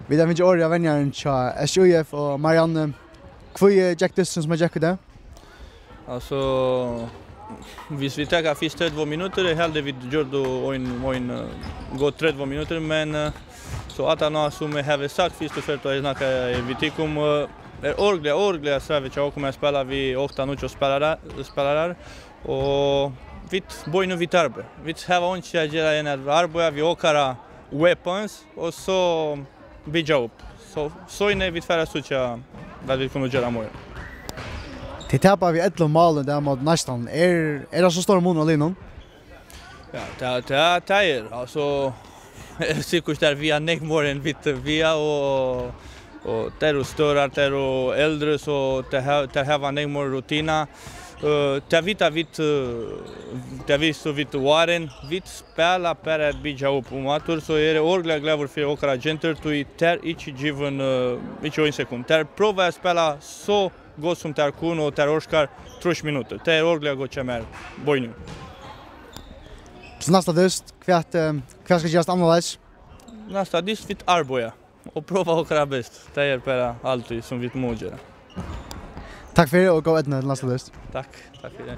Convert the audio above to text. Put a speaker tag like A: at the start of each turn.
A: Vi har ikke året av vennjeren til SUF og Marianne. Hvor gikk det som gikk det?
B: Alltså, hvis vi tar först 32 minuter, hellre vi gör då en gå 32 minuter, men så att han som har sagt först och främst att snacka vi tycker om orgliga Savic och kommer spela vi 8 nu spelare och vi boj nu vi tarbe. Vi har inte göra en arbete vi åkara weapons och så vi jobb. Så inne vi färra sucha vad vi kommer göra mer.
A: Till tappar vi 11 mål där mot nästan. Det så stor mån alene?
B: Ja, det är alltså säkert där vi har näckmåren via och där och större där och äldre så det här var näckmål rutina. Det vi så vitt Warren vitt spela per att bygga upp matur så är det orgliga glädje för åkara genter to i ter inte given inte en sekund. Där prova spela så gott som där kun och där orskar 3 minuter. Det är orgliga gott chamar bojnu.
A: Så nästa dyst, kvart ska göras annorlunda.
B: Nästa dyst vitt arboja och prova åkara bäst. Det är per alltid som vitt måste göra.
A: Tack för det och gå ett nästa dyst.
B: Tack för det.